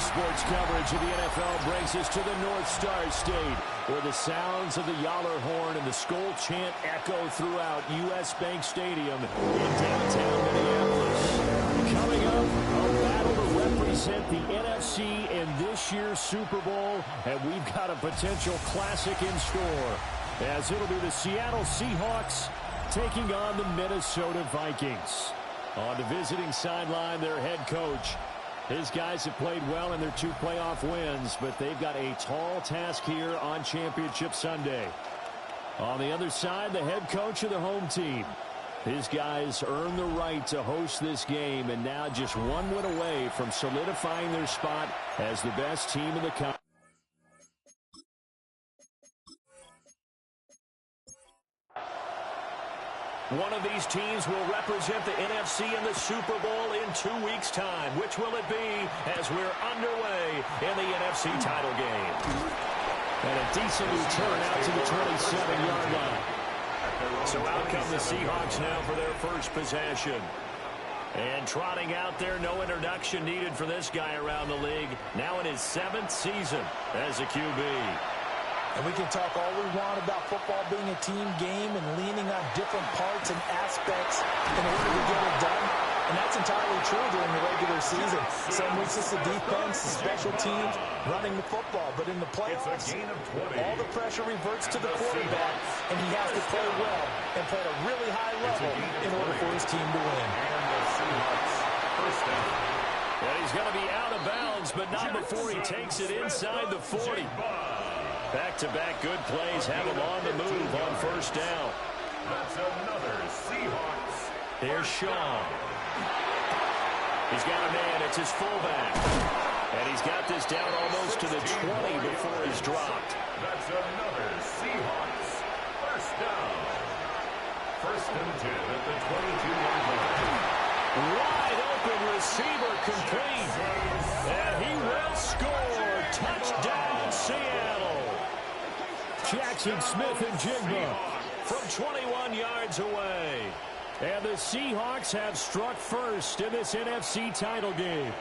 Sports coverage of the NFL brings us to the North Star State, where the sounds of the Yaller horn and the Skol chant echo throughout U.S. Bank Stadium in downtown Minneapolis. Coming up, a battle to represent the NFC in this year's Super Bowl, and we've got a potential classic in store, as it'll be the Seattle Seahawks taking on the Minnesota Vikings. On the visiting sideline, their head coach. His guys have played well in their 2 playoff wins, but they've got a tall task here on Championship Sunday. On the other side, the head coach of the home team. His guys earned the right to host this game, and now just 1 win away from solidifying their spot as the best team in the country. One of these teams will represent the NFC in the Super Bowl in 2 weeks' time. Which will it be as we're underway in the NFC title game? And a decent return out to the 27-yard line. So out come the Seahawks now for their first possession. And trotting out there, no introduction needed for this guy around the league. Now in his 7th season as a QB. And we can talk all we want about football being a team game and leaning on different parts and aspects in order to get it done. And that's entirely true during the regular season. Some weeks it's the defense, the special teams, running the football. But in the playoffs, all the pressure reverts to the quarterback, and he has to play well and play at a really high level in order for his team to win. And he's going to be out of bounds, but not before he takes it inside the 40. Back-to-back good plays have him on the move on first down. That's another Seahawks. Here's Shaw. He's got a man. It's his fullback. And he's got this down almost to the 20 before he's dropped. That's another Seahawks. First down. First and 10 at the 22-yard line. Wide open receiver complete. And he will score. Touchdown, Seattle. Jackson Smith and Jigba from 21 yards away. And the Seahawks have struck first in this NFC title game.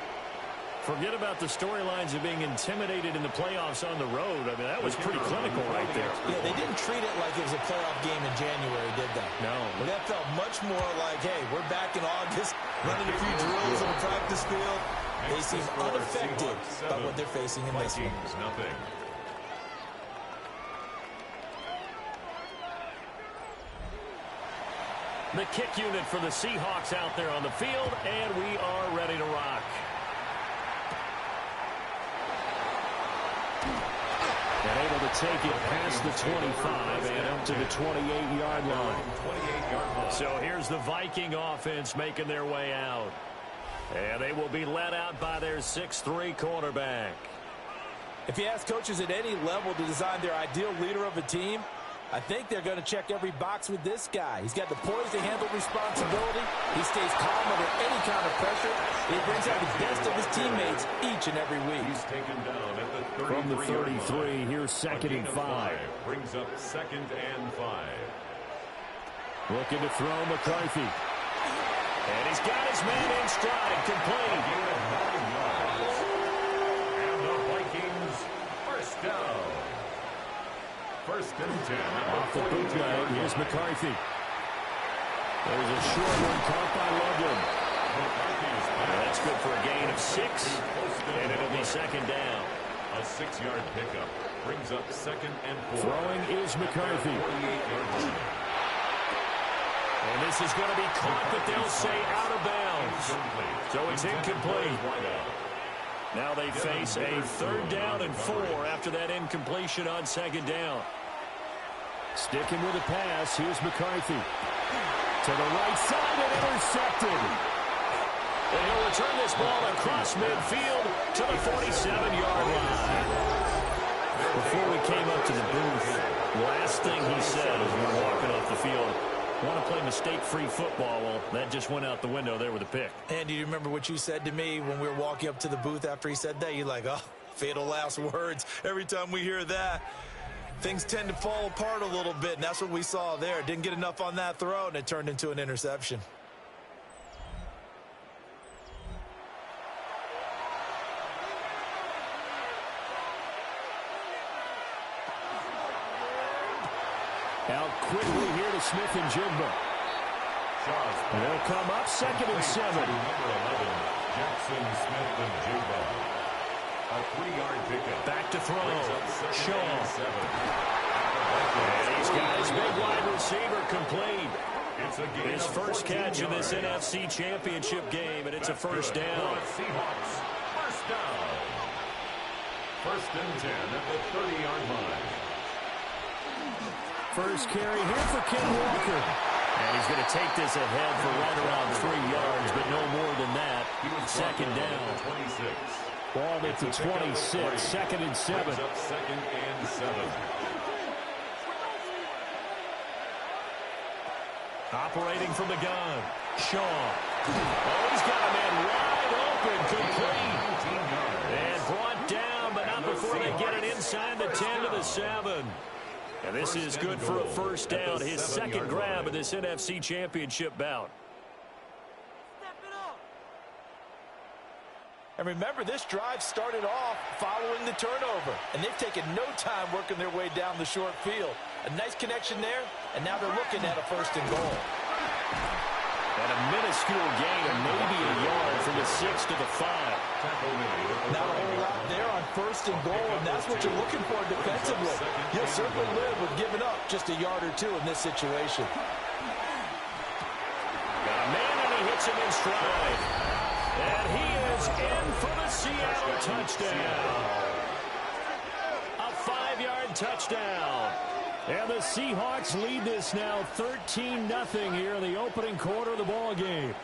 Forget about the storylines of being intimidated in the playoffs on the road. I mean, that was pretty clinical right there. Yeah, they didn't treat it like it was a playoff game in January, did they? No. That felt much more like, hey, we're back in August, running a few drills on the practice field. They seem unaffected by what they're facing in this one. Nothing. The kick unit for the Seahawks out there on the field, and we are ready to rock. And able to take it past the 25 and up to the 28-yard line. So here's the Viking offense making their way out. And they will be led out by their 6'3" quarterback. If you ask coaches at any level to design their ideal leader of a team, I think they're going to check every box with this guy. He's got the poise to handle responsibility. He stays calm under any kind of pressure. He brings out the best of his teammates each and every week. He's taken down at the 33. From the 33, here's 2nd and 5. Brings up 2nd and 5. Looking to throw McCarthy. And he's got his man in stride, complete. And the Vikings, first down. First and 10. Off the bootleg, here's McCarthy. There's a short one caught by Logan. That's good for a gain of 6, and it'll be 2nd down. A 6-yard pickup brings up 2nd and 4. Throwing is McCarthy. And this is going to be caught, but they'll say out of bounds. So it's incomplete. Now they face a 3rd down and 4 after that incompletion on 2nd down. Sticking with the pass, here's McCarthy. To the right side and intercepted. And he'll return this ball across midfield to the 47-yard line. Before we came up to the booth, last thing he said as we were walking off the field, want to play mistake-free football. Well, that just went out the window there with a pick. And do you remember what you said to me when we were walking up to the booth after he said that? You're like, oh, fatal last words. Every time we hear that, things tend to fall apart a little bit, and that's what we saw there. Didn't get enough on that throw, and it turned into an interception. Out quickly here to Smith and Jigba. They'll come up 2nd and 7. Number 11, Jackson Smith and Jigba. A 3-yard pickup. Back to throw. Shaw. And He's got his big wide receiver complete. it's a gain His of first 14 catch in this yards. NFC Championship game, and it's a That's first good down. for the Seahawks. First down. 1st and 10 at the 30-yard line. First carry here for Ken Walker. And he's going to take this ahead for right around 3 yards, but no more than that. He was 2nd down. 26. Ball at the 26, 2nd and 7. Brings up 2nd and 7. Operating from the gun. Shaw. Oh, he's got a man wide open, complete. And brought down, but not before they get it inside the 10 to the 7. And this is good for a first down, his 2nd grab of this NFC Championship bout. And remember, this drive started off following the turnover, and they've taken no time working their way down the short field. A nice connection there, and now they're looking at a 1st and goal. And a minuscule gain of maybe a yard from the 6 to the 5. Not a whole lot there on 1st and goal, and that's what you're looking for defensively. You'll certainly live with giving up just a yard or 2 in this situation. Got a man, and he hits him in stride. And he is in for the Seattle touchdown. A 5-yard touchdown. And the Seahawks lead this now 13-0 here in the opening quarter of the ball game.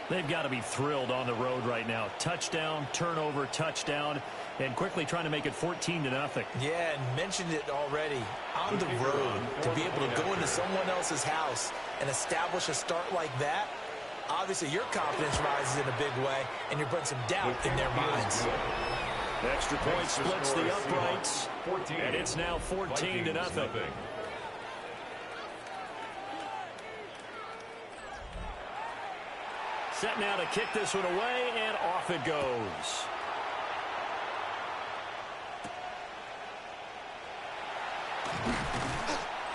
They've got to be thrilled on the road right now. Touchdown, turnover, touchdown, and quickly trying to make it 14-0. Yeah, and mentioned it already. On the road, to be able to go into someone else's house and establish a start like that, obviously your confidence rises in a big way, and you bring some doubt in their minds. Extra point splits the uprights, and it's now 14-0. Set now to kick this one away, and off it goes.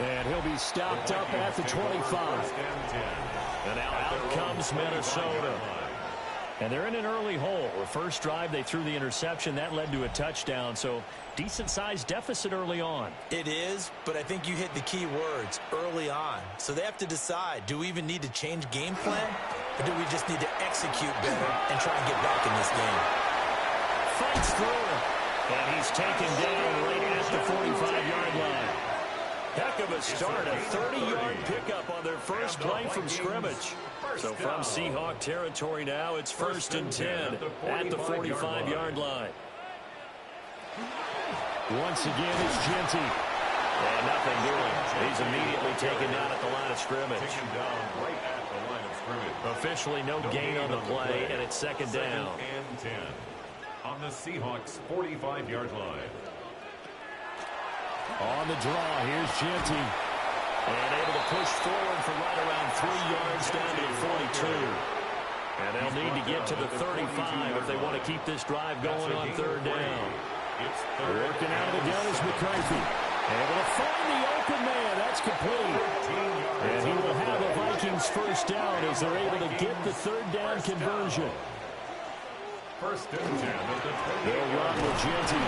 And he'll be stopped up at the 25. And now out comes Minnesota. And they're in an early hole. The first drive, they threw the interception. That led to a touchdown. So decent-sized deficit early on. It is, but I think you hit the key words, early on. So they have to decide, do we even need to change game plan? Or do we just need to execute better and try and get back in this game? Fights through it. And he's taken down right at the 45-yard line. Heck of a start, a 30-yard pickup on their first play from scrimmage. So from Seahawk territory now, it's 1st and 10 at the 45-yard line. Once again, it's Genty. And nothing doing. He's immediately taken down at the line of scrimmage. Officially no gain on the play, and it's 2nd down. 2nd and 10 on the Seahawks 45-yard line. On the draw, here's Genty. And able to push forward for right around 3 yards down to the 42. And they'll need to get to the 35 if they want to keep this drive going on 3rd down. Working out of the gun is McCarthy. Able to find the open man. That's complete. And he will have a Vikings first down as they're able to get the 3rd down conversion. 1st and 10 at the 20. They'll run with Genty.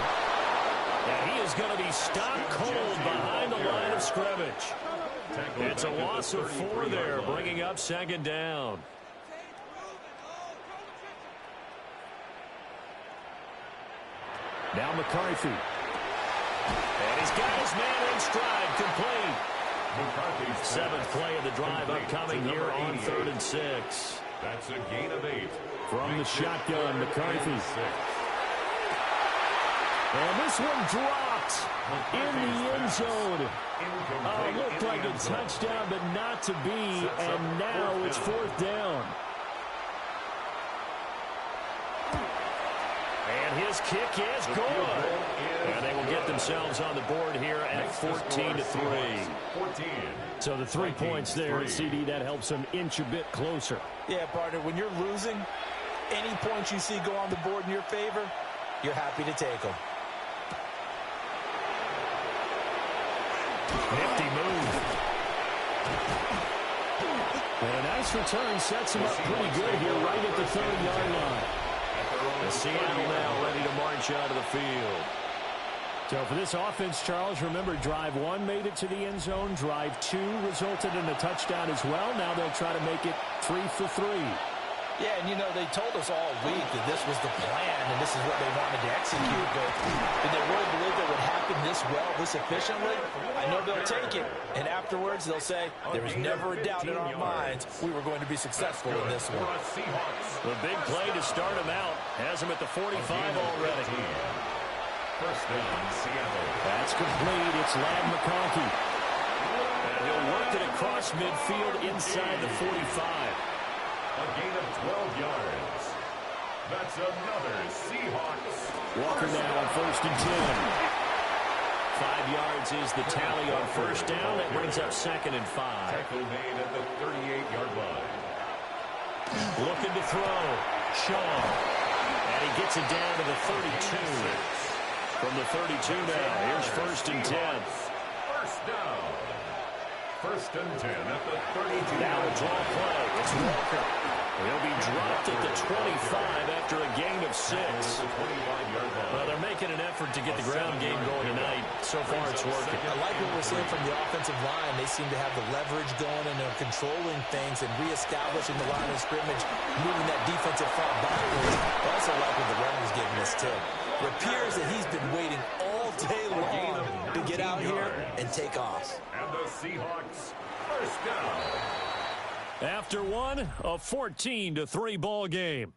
And he is going to be stopped cold behind the line of scrimmage. It's a loss of 4 there, bringing up 2nd down. Now McCarthy. And he's got his man in stride, complete. 7th play of the drive upcoming here on 3rd and 6. That's a gain of 8. From the shotgun, McCarthy. And this one dropped in the end zone. Looked like a touchdown, but not to be. And now it's 4th down. And his kick is good. And they will get themselves on the board here at 14-3. So the 3 points there, and CD, that helps them inch a bit closer. Yeah, partner, when you're losing, any points you see go on the board in your favor, you're happy to take them. Nifty move. And a nice return sets him up pretty good here right at the 30-yard line. The Seattle now ready to march out of the field. So for this offense, Charles, remember, drive 1 made it to the end zone. Drive 2 resulted in a touchdown as well. Now they'll try to make it 3 for 3. Yeah, and, you know, they told us all week that this was the plan and this is what they wanted to execute. But did they really believe it would happen this well, this efficiently? I know they'll take it. And afterwards, they'll say, there was never a doubt in our minds we were going to be successful in this one. The big play to start him out has him at the 45 already. First down, Seattle. That's complete. It's Lad McConkey. And he'll work it across midfield inside the 45. A gain of 12 yards. That's another Seahawks. Walker now on 1st and 10. 5 yards is the tally on first down. That brings up 2nd and 5. Tackle made at the 38-yard line. Looking to throw. Shaw. And he gets it down to the 32. From the 32 now, here's 1st and 10. First down. 1st and 10 at the 32. Now a draw play. It's Walker. He'll be dropped at the 25 after a gain of 6. Well, they're making an effort to get the ground game going tonight. So far, it's working. I like what we're seeing from the offensive line. They seem to have the leverage going, and they're controlling things and reestablishing the line of scrimmage, moving that defensive front backwards. I also like what the runner's giving us, too. It appears that he's been waiting all day long to get out here and take off. And the Seahawks, first down. After one, a 14-3 ball game.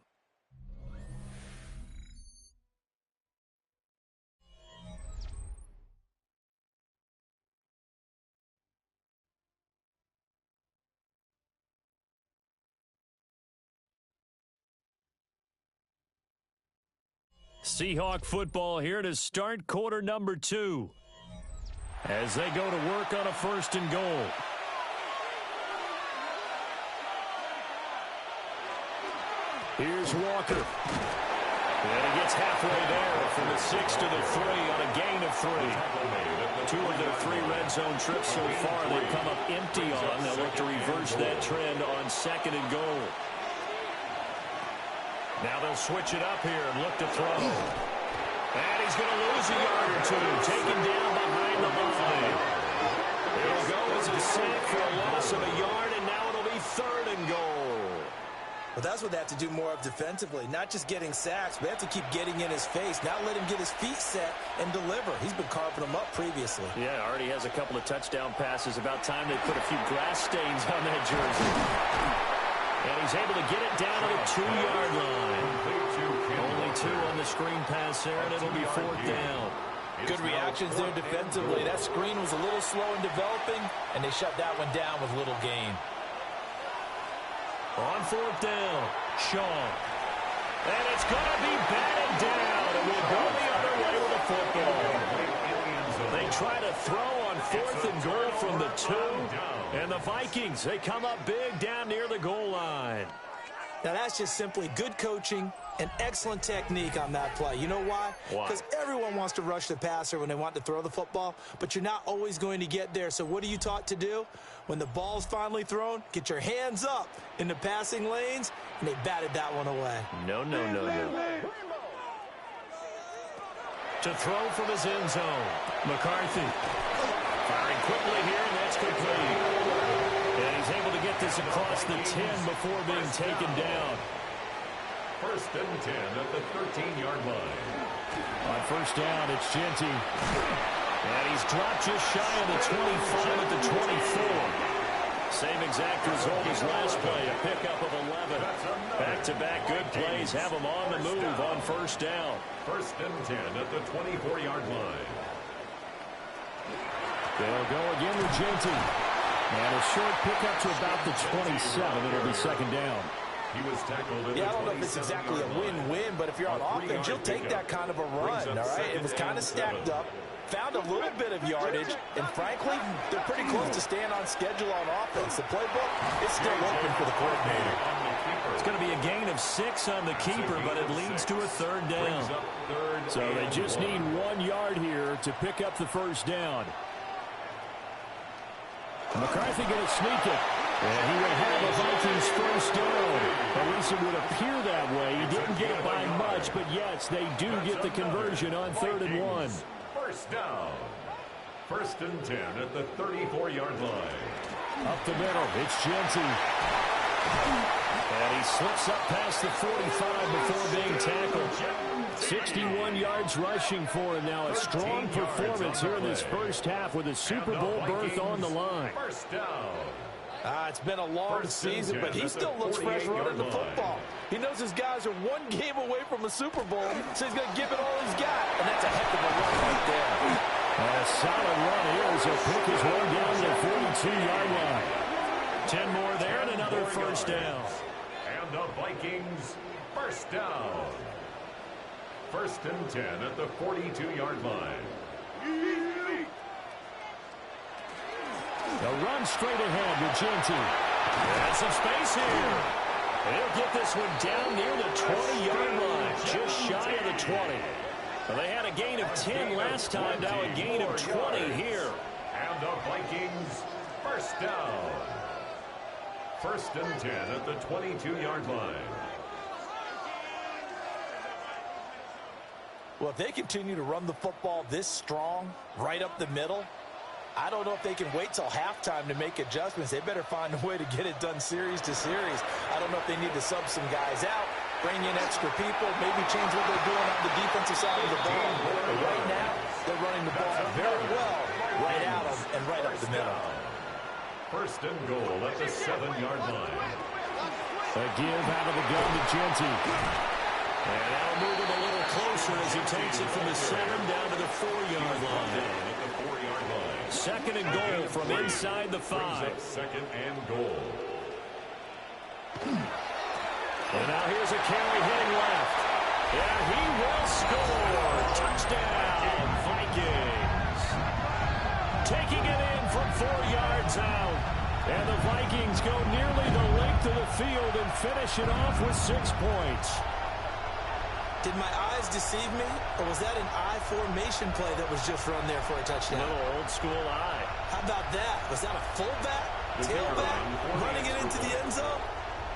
Seahawk football here to start quarter number 2 as they go to work on a 1st and goal. Here's Walker. And he gets halfway there from the 6 to the 3 on a gain of 3. 2 of their 3 red zone trips so far they've come up empty on. They'll look to reverse that trend on 2nd and goal. Now they'll switch it up here and look to throw. And he's going to lose a yard or 2. Taken down behind the line. It'll go as a sack for a loss of a yard, and now it'll be 3rd and goal. Well, that's what they have to do more of defensively. Not just getting sacks, but they have to keep getting in his face. Not let him get his feet set and deliver. He's been carving them up previously. Yeah, already has a couple of touchdown passes. About time they put a few grass stains on that jersey. And he's able to get it down to the 2-yard line. Only 2 on the screen pass there, and it'll be 4th down. Good reactions there defensively. That screen was a little slow in developing, and they shut that one down with little gain. On 4th down, Shaw. And it's going to be batted down, and we'll go the other way with the football. They try to throw on 4th and goal from the 2. And the Vikings, they come up big down near the goal line. Now, that's just simply good coaching and excellent technique on that play. You know why? Because everyone wants to rush the passer when they want to throw the football, but you're not always going to get there. So what are you taught to do? When the ball's finally thrown, get your hands up in the passing lanes, and they batted that one away. No. To throw from his end zone, McCarthy. Firing quickly here, and that's complete. And he's able to get this across the 10 before being taken down. 1st and 10 at the 13-yard line. On 1st down, it's Genty. And he's dropped just shy of the 25 at the 24. Same exact result as last play, a pickup of 11. Back-to-back good plays have him on the move on 1st down. 1st and 10 at the 24-yard line. They'll go again with Genty. And a short pickup to about the 27. It'll be 2nd down. He was tackled. Yeah, I don't know if it's exactly a win-win, but if you're on offense, you'll take that kind of a run, all right? It was kind of stacked up, found a little bit of yardage, and frankly, they're pretty close to staying on schedule on offense. The playbook is still open for the coordinator. It's going to be a gain of 6 on the keeper, but it leads to a 3rd down. So they just need 1 yard here to pick up the 1st down. McCarthy going to sneak it. And he would have a Vikings first down. At least it would appear that way. He didn't get it by much, but yes, they do get the conversion on 3rd and 1. First down. 1st and 10 at the 34-yard line. Up the middle, it's Genty. And he slips up past the 45 before being tackled. 61 yards rushing for him now. A strong performance here in this first half with a Super Bowl berth on the line. First down. It's been a long season, but he still looks fresh running the football. He knows his guys are one game away from a Super Bowl, so he's going to give it all he's got. And that's a heck of a run right there. A solid run here as he'll pick his way down to the 42-yard line. 10 more there and another first down. And the Vikings first down. 1st and 10 at the 42-yard line. They'll run straight ahead with Genty. And some space here. They'll get this one down near the 20-yard line, just shy of the 20. Well, they had a gain of 10 last time, now a gain of 20 here. And the Vikings first down. 1st and 10 at the 22-yard line. Well, if they continue to run the football this strong, right up the middle, I don't know if they can wait till halftime to make adjustments. They better find a way to get it done series to series. I don't know if they need to sub some guys out, bring in extra people, maybe change what they're doing on the defensive side of the ball. But right now, they're running the ball very well right at them and right up the middle. 1st and goal at the 7-yard line. A give out of the gun to Genty. And that'll move him a little closer as he takes it from the 7 down to the 4-yard line. 2nd and goal from inside the 5. 2nd and goal. And now here's a carry hitting left. And he will score. Touchdown, Vikings. Taking it in from 4 yards out. And the Vikings go nearly the length of the field and finish it off with 6 points. Did my eyes deceive me, or was that an I formation play that was just run there for a touchdown? Little old school eye. How about that? Was that a fullback, tailback, running it into the end zone?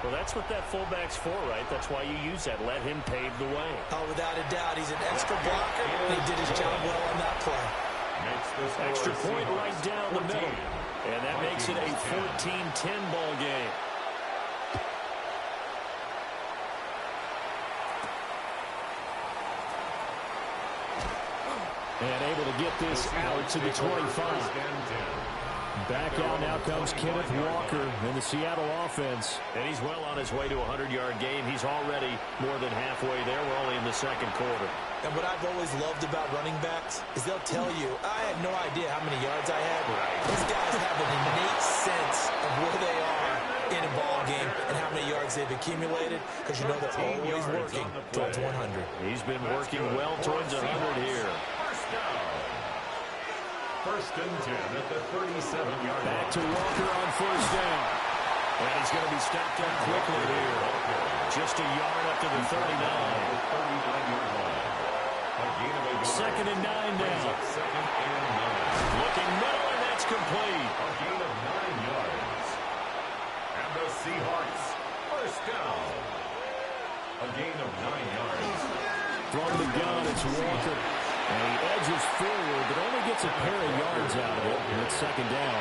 Well, that's what that fullback's for, right? That's why you use that. Let him pave the way. Oh, without a doubt. He's an extra blocker, and he did his job well on that play. Extra point right down the middle. And that makes it a 14-10 ball game. And able to get this out to the 25. Back out now comes Kenneth Walker in the Seattle offense. And he's well on his way to a 100-yard game. He's already more than halfway there. We're only in the 2nd quarter. And what I've always loved about running backs is they'll tell you, I had no idea how many yards I had. These guys have an innate sense of where they are in a ball game and how many yards they've accumulated, because you know they're always working towards 100. He's been working well towards 100 here. 1st and 10 at the 37-yard line. Back to Walker on 1st down. And he's going to be stopped up quickly here. Just a yard up to the 39. 39-yard line. 2nd and 9 now. 2nd and 9. Looking middle, and that's complete. A gain of 9 yards. And the Seahawks first down. A gain of 9 yards. From the gun, it's Walker. And he edges forward, but only gets a pair of yards out of it. And it's 2nd down.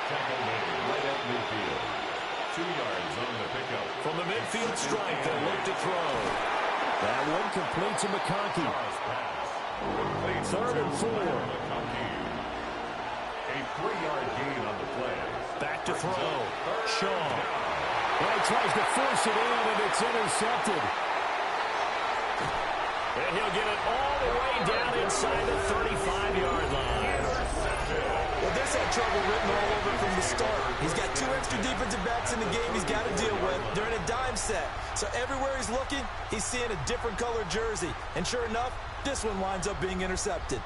Tackle made right at midfield. 2 yards on the pickup. From the midfield stripe, they'll look to throw. That one complete to McConkey. 3rd and 4. A 3-yard gain on the play. Back to throw. Shaw. Well, he tries to force it in, and it's intercepted. And he'll get it all the way down inside the 35-yard line. Well, this had trouble written all over from the start. He's got 2 extra defensive backs in the game he's got to deal with. They're in a dime set. So everywhere he's looking, he's seeing a different color jersey. And sure enough, this one winds up being intercepted.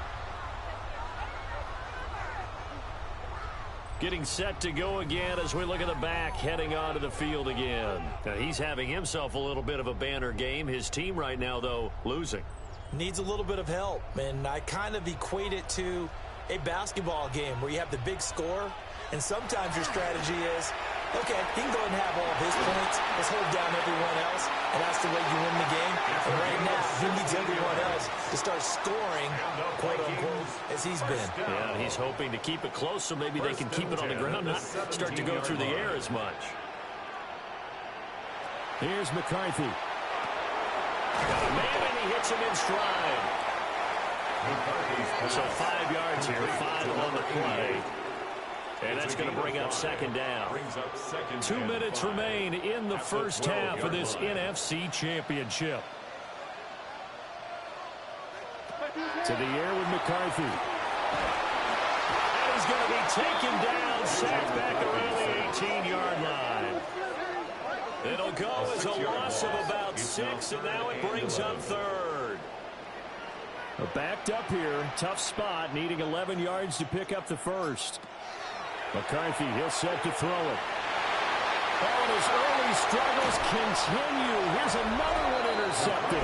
Getting set to go again as we look at the back heading onto the field again. Now, he's having himself a little bit of a banner game. His team right now, though, losing. Needs a little bit of help, and I kind of equate it to a basketball game where you have the big scorer, And sometimes your strategy is, okay, he can go ahead and have all of his points. Let's hold down everyone else, and that's the way you win the game. And right now, he needs everyone else to start scoring, quote-unquote, as he's been. Yeah, and he's hoping to keep it close so maybe they can keep it on the ground, not start to go through the air as much. Here's McCarthy. Got a man, and he hits him in stride. So 5 yards here, 5 on the play. And that's going to bring up second down. 2 minutes remain in the first half of this NFC Championship. To the air with McCarthy. And he's going to be taken down, sacked back around the 18-yard line. It'll go as a loss of about 6, and now it brings up third. Backed up here, tough spot, needing 11 yards to pick up the first. McCarthy, he'll set to throw it. Oh, and his early struggles continue. Here's another one intercepted.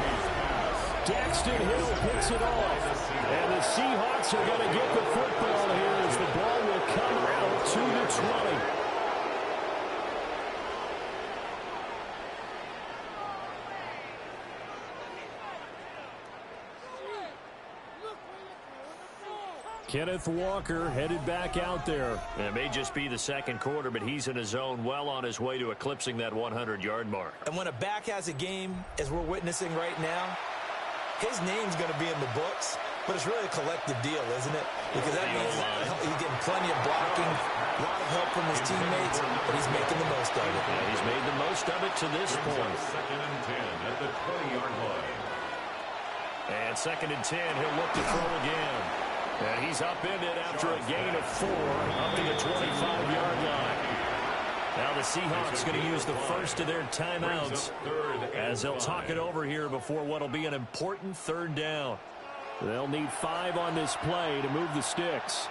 Daxton Hill picks it off. And the Seahawks are going to get the football here as the ball will come out to the 20. Kenneth Walker headed back out there. It may just be the second quarter, but he's in his zone, well on his way to eclipsing that 100-yard mark. And when a back has a game, as we're witnessing right now, his name's going to be in the books, but it's really a collective deal, isn't it? Because that means he's getting plenty of blocking, a lot of help from his teammates, but he's making the most of it. Yeah, he's made the most of it to this point. Second and 10 at the 20-yard line. And second and 10, he'll look to throw again. And he's upended after a gain of 4 up to the 25-yard line. Now the Seahawks going to use the first of their timeouts as they'll talk it over here before what will be an important third down. They'll need 5 on this play to move the sticks.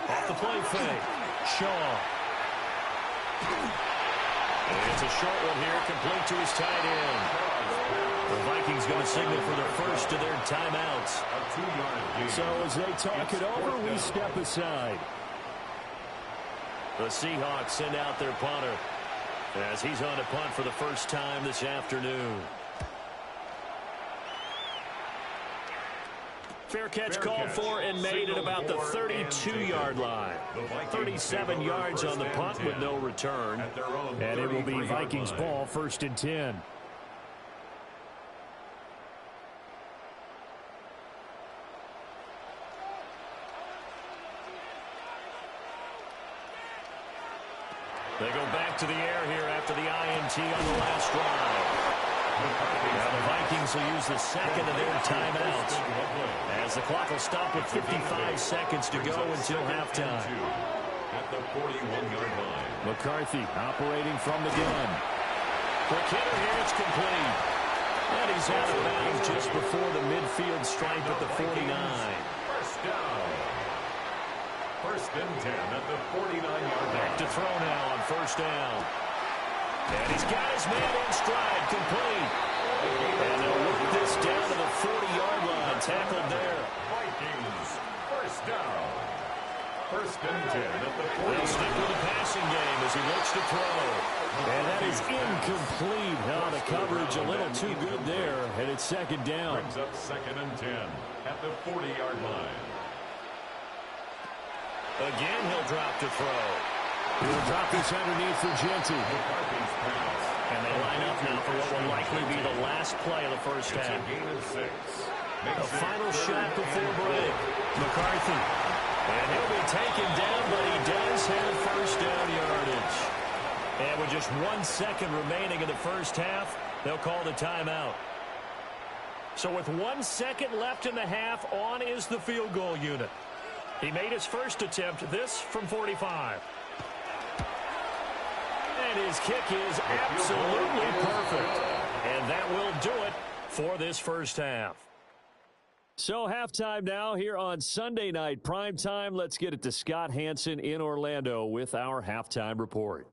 Off the play fake. Shaw. And it's a short one here, complete to his tight end. The Vikings going to signal for the first of their timeouts. So as they talk it over, we step aside. The Seahawks send out their punter as he's on to punt for the first time this afternoon. Fair catch called for and made at about the 32-yard line. 37 yards on the punt with no return. And it will be Vikings ball, first and 10. They go back to the air here after the INT on the last drive. Now the Vikings will use the second of their timeouts as the clock will stop with 55 seconds to go until halftime. At the 41-yard line. McCarthy operating from the gun. For Kinetik here, it's complete. And he's out of bounds just before the midfield stripe at the 49. First down. First and 10 at the 49-yard line. Back to throw now on first down. And he's got his man in stride, complete. And they'll work this down to the 40-yard line, tackled there. Vikings, first down. First and 10 at the 40. They'll stick with the passing game as he looks to throw. And that is incomplete. Now the coverage a little too good there, and it's second down. Brings up second and 10 at the 40-yard line. Again, he'll drop to throw. He'll drop this underneath for Genty. And they line up now for what will likely be the last play of the first half. The final shot before break. McCarthy. And he'll be taken down, but he does have first down yardage. And with just 1 second remaining in the first half, they'll call the timeout. So with 1 second left in the half, on is the field goal unit. He made his first attempt, this from 45. And his kick is absolutely perfect. And that will do it for this first half. So halftime now here on Sunday Night Primetime. Let's get it to Scott Hanson in Orlando with our halftime report.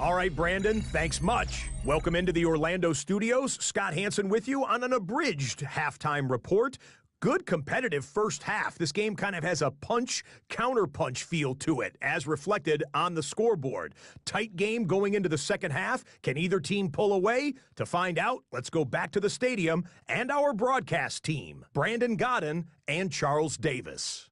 All right, Brandon, thanks much. Welcome into the Orlando studios. Scott Hansen with you on an abridged halftime report. Good competitive first half. This game kind of has a punch-counterpunch feel to it, as reflected on the scoreboard. Tight game going into the second half. Can either team pull away? To find out, let's go back to the stadium and our broadcast team, Brandon Godden and Charles Davis.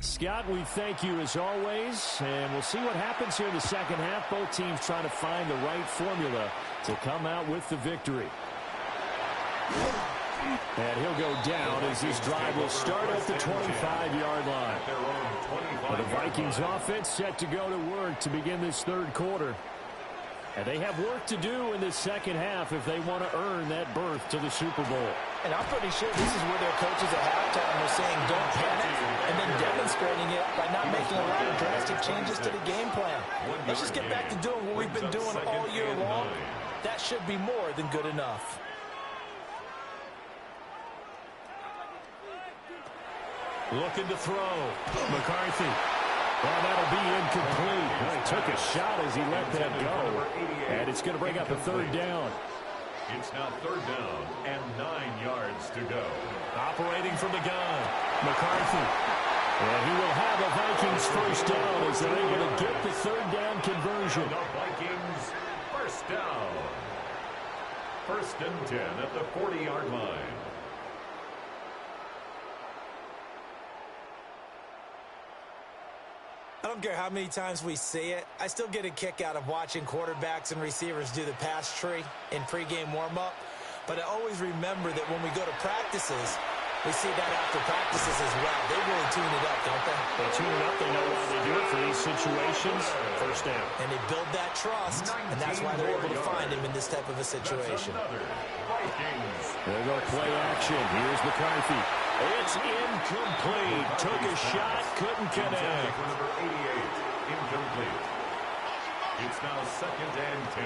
Scott, we thank you as always, and we'll see what happens here in the second half. Both teams trying to find the right formula to come out with the victory. And he'll go down as this drive will start at the 25-yard line. Well, the Vikings offense set to go to work to begin this third quarter. And they have work to do in this second half if they want to earn that berth to the Super Bowl. And I'm pretty sure this is where their coaches at halftime were saying don't panic, and then demonstrating it by not making a lot of drastic changes to the game plan. Let's just get back to doing what we've been doing all year long. That should be more than good enough. Looking to throw. McCarthy. Well, that'll be incomplete. Well, he took a shot as he let that go. And it's going to bring up a third down. It's now third down and 9 yards to go. Operating from the gun. McCarthy. And he will have a Vikings first down as they're able to get the third down conversion. The Vikings first down. First and 10 at the 40-yard line. I don't care how many times we see it. I still get a kick out of watching quarterbacks and receivers do the pass tree in pregame warm-up. But I always remember that when we go to practices, we see that after practices as well. They really tune it up, don't they? They tune it up. They know why they do it for these situations. First down. And they build that trust, and that's why they're able to find him in this type of a situation. There go play action. Here's McCarthy. It's incomplete. Took a shot, couldn't connect. Number 88, incomplete. It's now second and 10.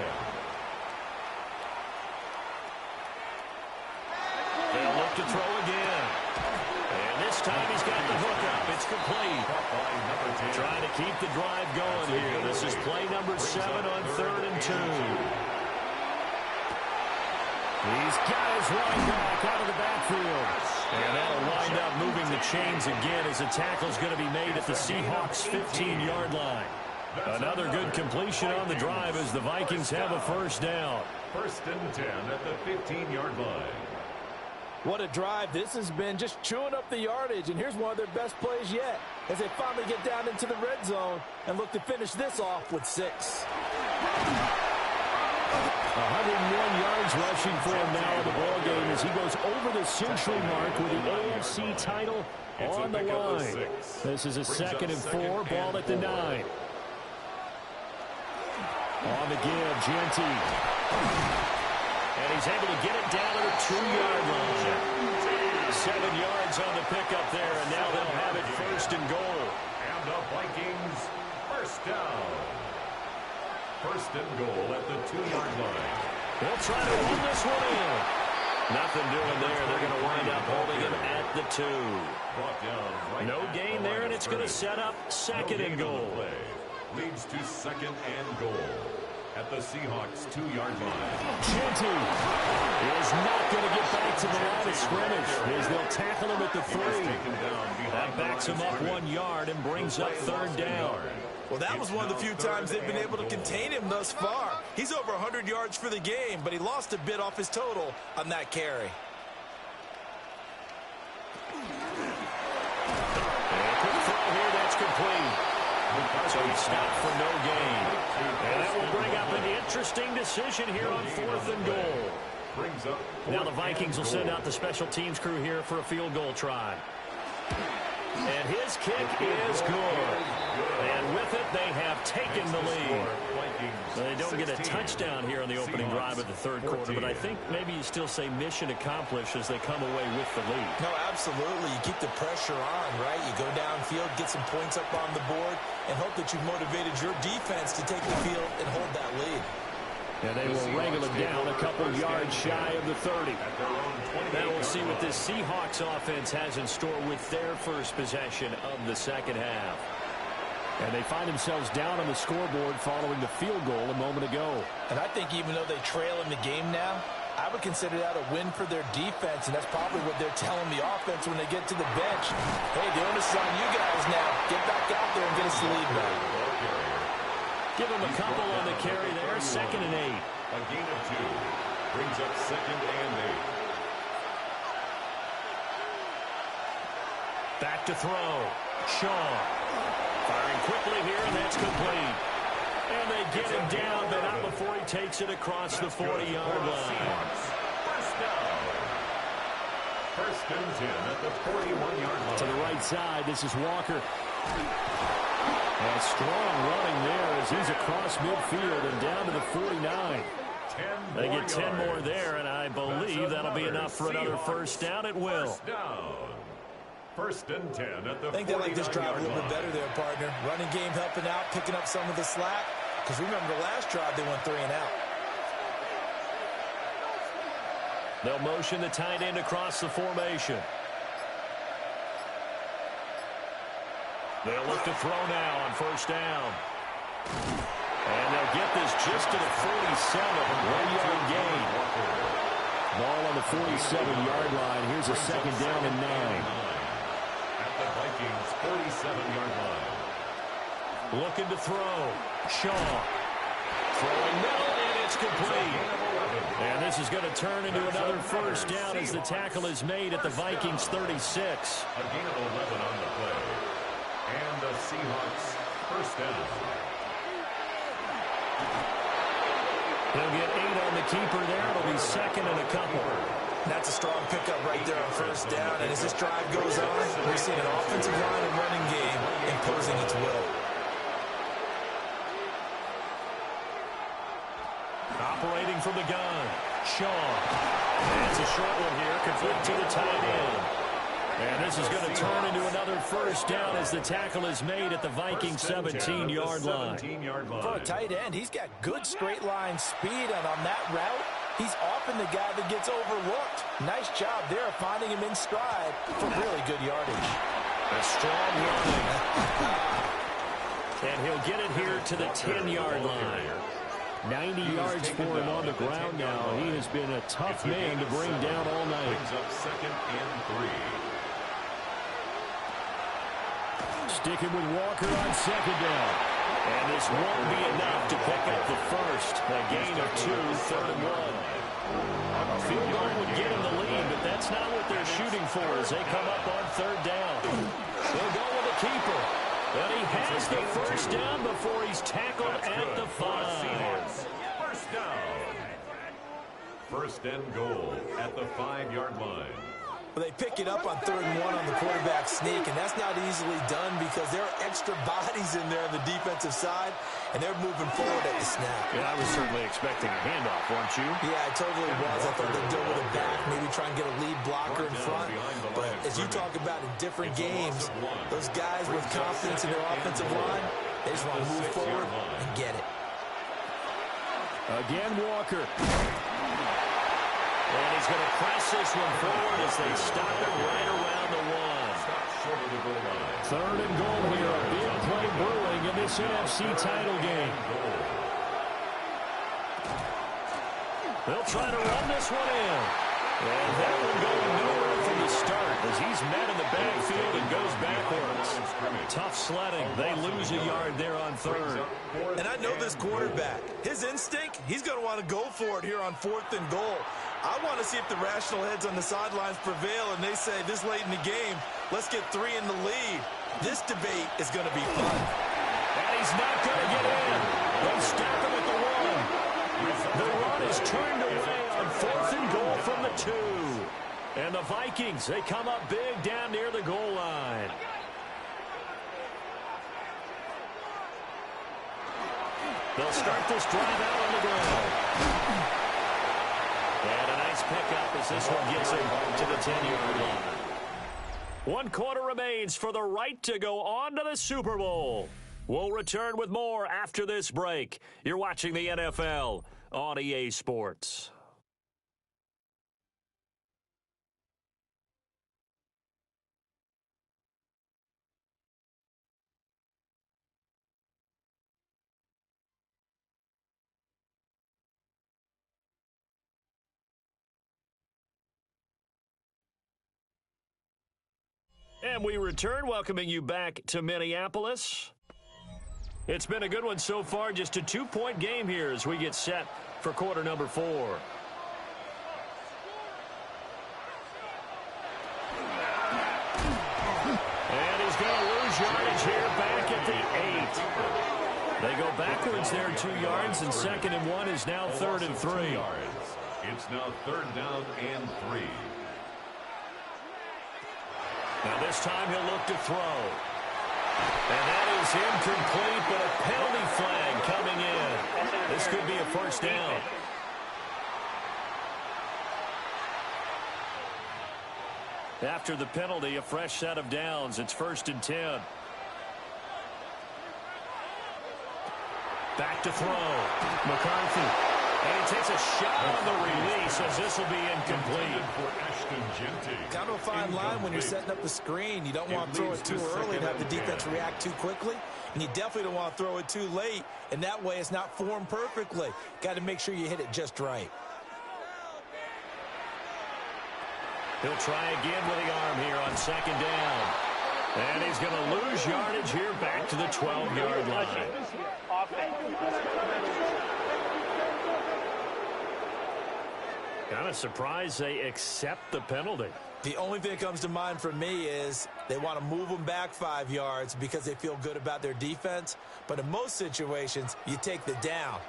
They'll look to throw again. And this time he's got the hook up. It's complete. Trying to keep the drive going here. This is play number 7 on 3rd and 2. He's got his running back out of the backfield. And that'll wind up moving the chains again as the tackle's going to be made at the Seahawks' 15-yard line. Another good completion on the drive as the Vikings have a first down. First and 10 at the 15-yard line. What a drive this has been, just chewing up the yardage. And here's one of their best plays yet as they finally get down into the red zone and look to finish this off with 6. 101 yards rushing for him now in the ballgame as he goes over the century mark with the AFC title on the line. This is a 2nd and 4, ball at the 9. On the give, Genty. And he's able to get it down to the 2-yard line. 7 yards on the pickup there, and now they'll have it first and goal. And the Vikings first down. First and goal at the 2-yard line. They'll try to run this one in. Nothing doing there. They're going to wind up holding him at the 2. No gain there, and it's going to set up 2nd and goal. Leads to 2nd and goal at the Seahawks' 2-yard line. Genty is not going to get back to the line of scrimmage as they'll tackle him at the 3. That backs him up 1 yard and brings up 3rd down. Well, that was one of the few times they've been able to contain him thus far. He's over 100 yards for the game, but he lost a bit off his total on that carry. And quick throw here, that's complete. So he stopped for no gain. And that will bring up an interesting decision here on 4th and goal. Now the Vikings will send out the special teams crew here for a field goal try. And his kick is good. And with it, they have taken the lead. So they don't get a touchdown here on the opening drive of the 3rd quarter, but I think maybe you still say mission accomplished as they come away with the lead. No, absolutely. You keep the pressure on, right? You go downfield, get some points up on the board, and hope that you've motivated your defense to take the field and hold that lead. And they will wrangle it down a couple yards shy of the 30. Now we'll see what this Seahawks offense has in store with their first possession of the second half. And they find themselves down on the scoreboard following the field goal a moment ago. And I think even though they trail in the game now, I would consider that a win for their defense, and that's probably what they're telling the offense when they get to the bench. Hey, the onus is on you guys now. Get back out there and get us the lead back. Give them a couple on the carry there. 2nd and 8. A gain of 2. Brings up 2nd and 8. Back to throw. Shaw. Firing quickly here, and that's complete. And they get him down, but not before he takes it across the 40-yard line. First down. 1st and 10 at the 41-yard line. To the right side, this is Walker. And strong running there as he's across midfield and down to the 49. They get 10 more there, and I believe that'll be enough for another first down. It will. First down. 1st and 10 at the 49-yard line. I think they like this drive a little bit better there, partner. Running game helping out, picking up some of the slack. Because remember, the last drive they went 3 and out. They'll motion the tight end across the formation. They'll look to throw now on first down. And they'll get this just to the 47. 1-yard gain. Ball on the 47-yard line. Here's a 2nd down and 9. At the Vikings 47-yard line. Looking to throw. Shaw. Throwing middle, and it's complete. And this is going to turn into another first down as the tackle is made at the Vikings 36. A gain of 11 on the play. And the Seahawks first down. They'll get 8 on the keeper there. It'll be 2nd and a couple. That's a strong pickup right there on first down. And as this drive goes on, we're seeing an offensive line and running game imposing its will. Operating from the gun. Shaw. And it's a short one here. Complete to the tight end. And this is going to turn into another first down as the tackle is made at the Vikings 17-yard line. For a tight end, he's got good straight line speed, and on that route, he's often the guy that gets overlooked. Nice job there of finding him in stride for really good yardage. A strong running. And he'll get it here to the 10-yard line. 90 yards for him on the ground now. He has been a tough man to bring down all night. Brings up 2nd and 3. Sticking with Walker on 2nd down. And this won't be enough to pick up the first. A gain of 2, 3rd and 1. A field goal would get him the lead, but that's not what they're shooting for as they come up on 3rd down. They'll go with the keeper. And he has the first down before he's tackled at the 5. First down. 1st and goal at the 5-yard line. Well, they pick it up on 3rd and 1 on the quarterback sneak, and that's not easily done because there are extra bodies in there on the defensive side, and they're moving forward at the snap. Yeah, I was certainly expecting a handoff, weren't you? Yeah, I totally was. I thought they'd go with it back, maybe try and get a lead blocker in front. But as you talk about in different games, those guys with confidence in their offensive line, they just want to move forward and get it. Again, Walker. And he's going to press this one forward as they stop it right around the 1. 3rd and goal here. A big play brewing in this NFC title game. They'll try to run this one in. And that one going nowhere from the start as he's met in the backfield and goes backwards. Tough sledding. They lose a yard there on 3rd. And I know this quarterback. His instinct, he's going to want to go for it here on 4th and goal. I want to see if the rational heads on the sidelines prevail and they say this late in the game, let's get 3 in the lead. This debate is going to be fun. And he's not going to get in. They'll stop him at the 1. The run is turned away on 4th and goal from the 2. And the Vikings, they come up big down near the goal line. They'll start this drive out on the ground. And a nice pickup as this one gets him to the 10-yard line. 1 quarter remains for the right to go on to the Super Bowl. We'll return with more after this break. You're watching the NFL on EA Sports. And we return, welcoming you back to Minneapolis. It's been a good one so far, just a 2-point game here as we get set for quarter number 4. And he's going to lose yardage here back at the 8. They go backwards there 2 yards, and 2nd and 1 is now 3rd and 3. It's now 3rd down and 3. Now this time he'll look to throw. And that is incomplete, but a penalty flag coming in. This could be a first down. After the penalty, a fresh set of downs. It's 1st and 10. Back to throw. McCarthy. And he takes a shot on the release as this will be incomplete. Kind of a fine line when you're setting up the screen. You don't want to throw it too early and have the defense react too quickly. And you definitely don't want to throw it too late. And that way it's not formed perfectly. Got to make sure you hit it just right. He'll try again with the arm here on 2nd down. And he's going to lose yardage here back to the 12-yard line. Kind of surprised they accept the penalty. The only thing that comes to mind for me is they want to move them back 5 yards because they feel good about their defense. But in most situations, you take the down.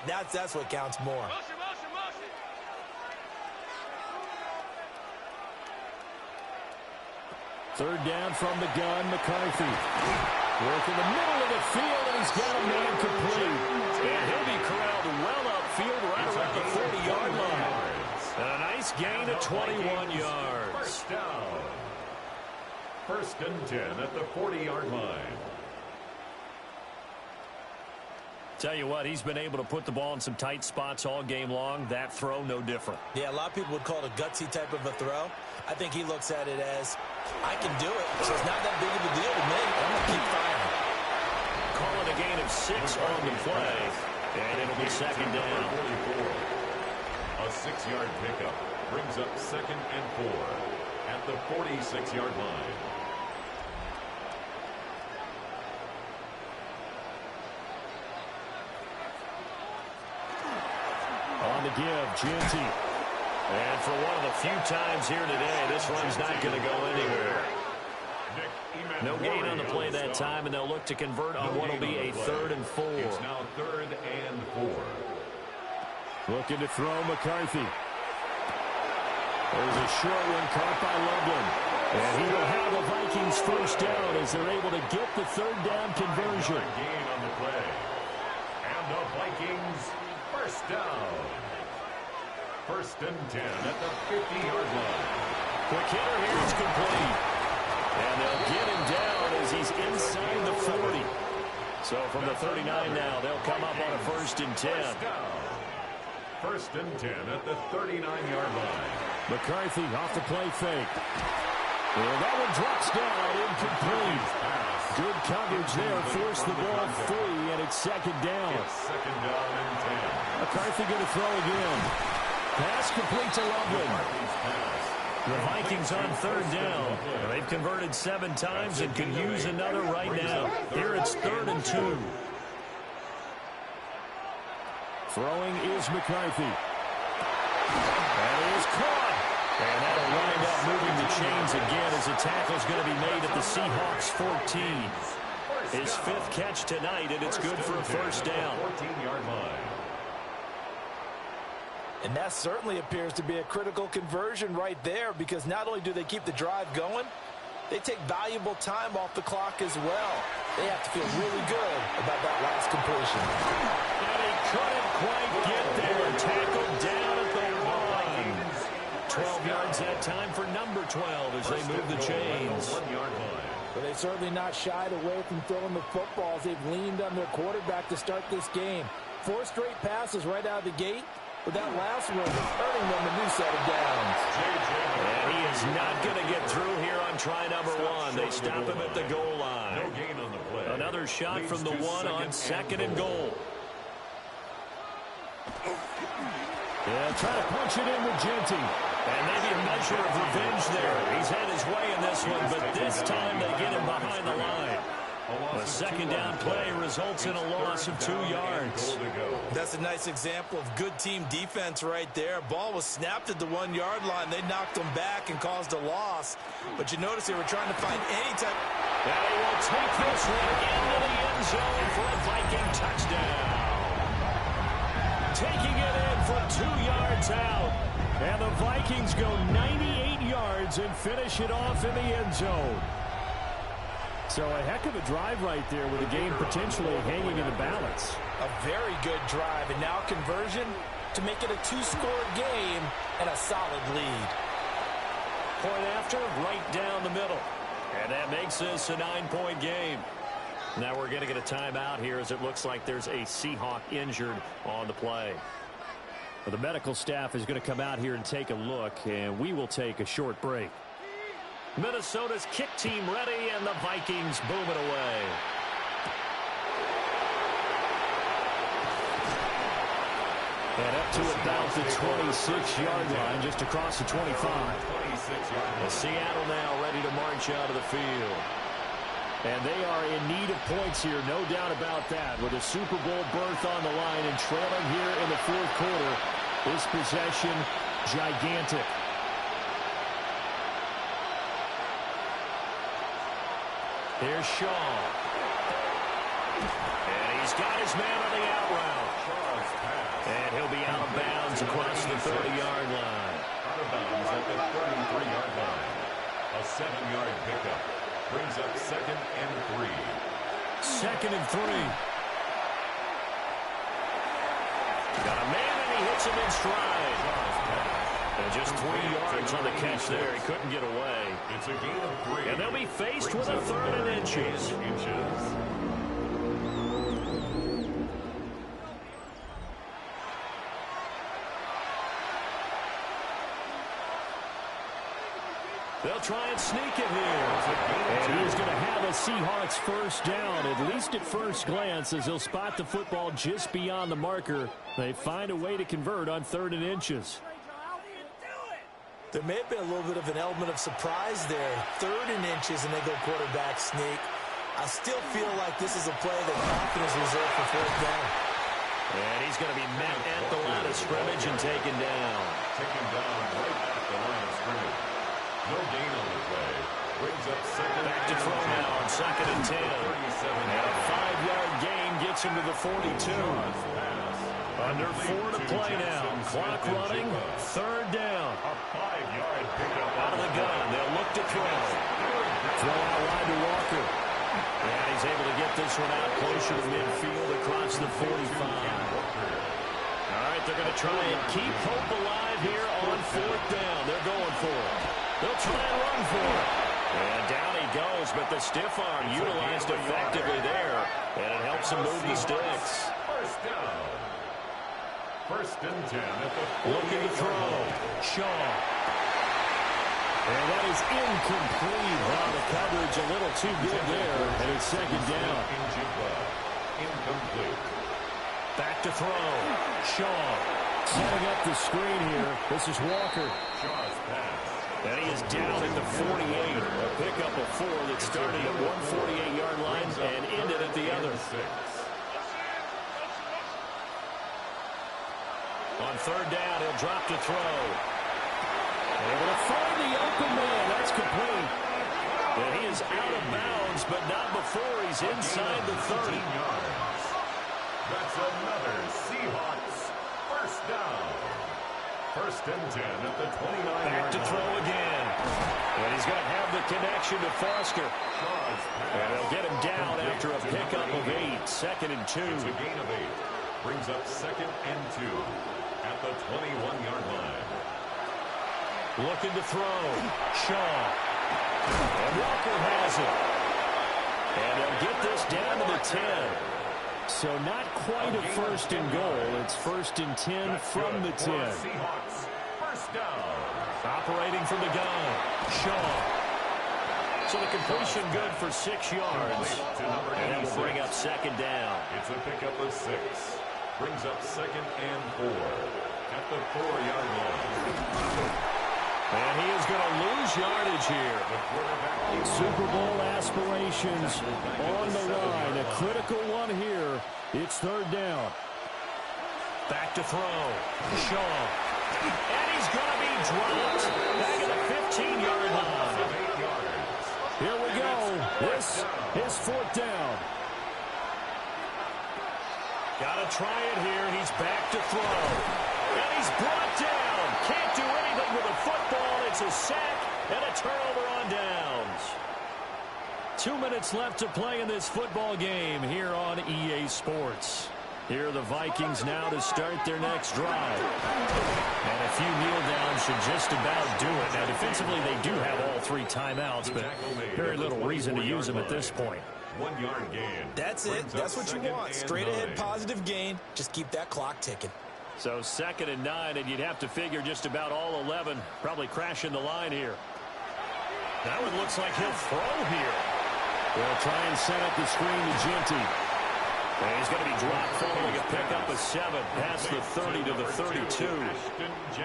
That's what counts more. Third down from the gun, McCarthy. Work in the middle of the field, and he's got a man complete. And he'll be corralled well upfield right around the 40-yard line. And a nice gain of 21 yards. First down. 1st and 10 at the 40-yard line. Tell you what, he's been able to put the ball in some tight spots all game long. That throw, no different. Yeah, a lot of people would call it a gutsy type of a throw. I think he looks at it as, I can do it, so it's not that big of a deal to me. I'm going to keep firing. Call it a gain of 6 on the play, and it'll be 2nd down. A 6-yard pickup brings up 2nd and 4 at the 46-yard line. On the give, Gianti. And for one of the few times here today, this run's not going to go anywhere. No gain on the play that time, and they'll look to convert on what will be a 3rd and 4. It's now 3rd and 4. Looking to throw McCarthy. There's a short one caught by Loveland. And he will have the Vikings first down as they're able to get the 3rd down conversion. Gain on the play. And the Vikings first down. 1st and 10 at the 50-yard line. Quick hitter here is complete. And they'll get him down as he's inside the 40. So from the 39 now, they'll come up on a 1st and 10. 1st and 10 at the 39-yard line. McCarthy off the play fake. And that one drops down, incomplete. Good coverage there, forced the ball free, and it's 2nd down. It's 2nd down and 10. McCarthy going to throw again. Pass complete to Loveland. The Vikings on 3rd down. They've converted 7 times and can use another right now. Here it's 3rd and 2. Throwing is McCarthy. And he is caught. And that'll wind up moving the chains again as the tackle's going to be made at the Seahawks 14. His 5th catch tonight, and it's good for a first down. 14-yard line. And that certainly appears to be a critical conversion right there, because not only do they keep the drive going, they take valuable time off the clock as well. They have to feel really good about that last completion. And he couldn't quite get there. Tackled down at the line. 12 yards that time for number 12 as they move the chains. But they certainly not shied away from throwing the footballs. They've leaned on their quarterback to start this game. 4 straight passes right out of the gate, but that last one earning them a new set of downs. And he is not going to get through here on try number 1. They stop him at the goal line. No gain on the play. Another shot from the 1 on 2nd and goal. They'll try to punch it in with Genty. And maybe a measure of revenge there. He's had his way in this one, but this time they get him behind the line. A 2nd down play results in a loss of 2 yards. That's a nice example of good team defense right there. Ball was snapped at the 1-yard line. They knocked him back and caused a loss. But you notice they were trying to find any type. And he will take this one into the end zone for a Viking touchdown. Taking it in from 2 yards out. And the Vikings go 98 yards and finish it off in the end zone. So a heck of a drive right there with the game potentially hanging in the balance. A very good drive, and now conversion to make it a 2-score game and a solid lead. Point after, right down the middle. And that makes this a 9-point game. Now we're going to get a timeout here as it looks like there's a Seahawk injured on the play. Well, the medical staff is going to come out here and take a look, and we will take a short break. Minnesota's kick team ready, and the Vikings boom it away. And up to about the 26-yard line, just across the 25. Well, Seattle now ready to march out of the field. And they are in need of points here, no doubt about that. With a Super Bowl berth on the line and trailing here in the 4th quarter, this possession gigantic. Here's Shaw. And he's got his man on the out route. And he'll be out of bounds across the 30-yard line. Out of bounds at the 33-yard line. A 7-yard pickup brings up 2nd and 3. 2nd and 3. Got a man, and he hits him in stride. And just 3 yards on the catch there. He couldn't get away. It's a gain of 3. And they'll be faced with a 3rd and inches. They'll try and sneak it here. And he's going to have a Seahawks 1st down, at least at first glance, as he'll spot the football just beyond the marker. They find a way to convert on 3rd and inches. There may have been a little bit of an element of surprise there. 3rd and inches, and they go quarterback sneak. I still feel like this is a play that confidence reserved for 4th down. And he's going to be met at the line of scrimmage and taken down. Taken down right at the line of scrimmage. No gain on the play. Brings up 2nd. Back to throw now on 2nd and 10. And a 5-yard gain gets him to the 42. Under 4 to play now. Clock running. 3rd down. A 5-yard pickup out of the gun. They'll look to throw. Throw out wide to Walker. And he's able to get this one out closer to midfield across the 45. All right, they're going to try and keep hope alive here on 4th down. They're going for it. They'll try and run for it. And down he goes, but the stiff arm utilized effectively there. And it helps him move the sticks. 1st down. 1st and 10 at the 40. Looking to throw. Shaw. And that is incomplete. Wow, the coverage a little too good there. And it's 2nd down. Incomplete. Back to throw. Shaw. Setting up the screen here. This is Walker. Shaw's pass. And he is down at the 48. A pickup of 4 that started at 148-yard line and ended at the other. On 3rd down, he'll drop to throw. Able to find the open man. That's complete. And he is out of bounds, but not before he's inside the 30. Yards. That's another Seahawks 1st down. 1st and 10 at the 29. Back to throw again. And he's going to have the connection to Foster. And they'll get him down after a pickup of 8. 2nd and 2. It's a gain of 8. Brings up 2nd and 2 at the 21-yard line. Looking to throw. Shaw. And Walker has it. And they'll get this down to the 10. So not quite a first and goal. It's first and 10 from the 10. Seahawks, first down. Operating from the gun. Shaw. So the completion good for 6 yards. And that will bring up second down. It's a pickup of 6. Brings up second and 4 at the 4-yard line. And he is going to lose yardage here. Super Bowl aspirations on the line. A critical one here. It's third down. Back to throw. Shaw. And he's going to be dropped. Back at the 15-yard line. Here we go. This is fourth down. Got to try it here. He's back to throw. And he's brought down. Can't do anything with a football. It's a sack and a turnover on downs. 2 minutes left to play in this football game here on EA Sports. Here are the Vikings now to start their next drive. And a few kneel downs should just about do it. Now, defensively, they do have all 3 timeouts, but very little reason to use them at this point. 1 yard gain. That's it. That's what you want. Straight ahead positive gain. Just keep that clock ticking. So second and 9, and you'd have to figure just about all 11 probably crashing the line here. Now it looks like he'll throw here. They'll try and set up the screen to Genty. And he's going to be dropped following a pickup of 7 past the 30 to the 32.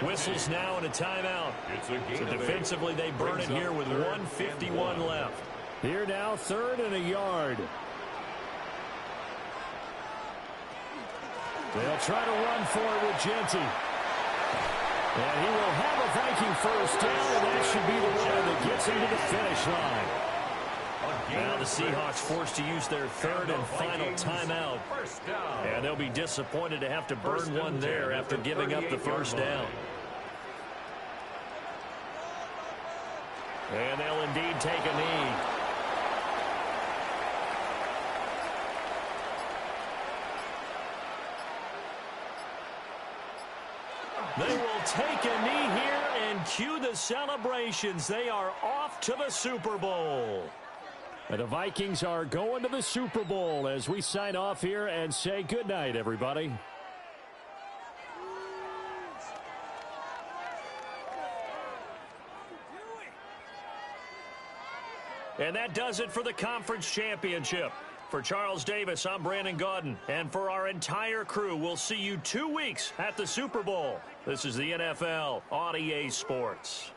Whistles now and a timeout. So defensively they burn it here with 1:51 left. Here now, third and a yard. They'll try to run for it with Genty. And he will have a Viking first down, and that should be the one that gets him to the finish line. Now the Seahawks forced to use their third and final timeout. And they'll be disappointed to have to burn one there after giving up the first down. And they'll indeed take a knee. They will take a knee here and cue the celebrations. They are off to the Super Bowl. And the Vikings are going to the Super Bowl as we sign off here and say goodnight, everybody. And that does it for the conference championship. For Charles Davis, I'm Brandon Gaudin. And for our entire crew, we'll see you 2 weeks at the Super Bowl. This is the NFL on EA Sports.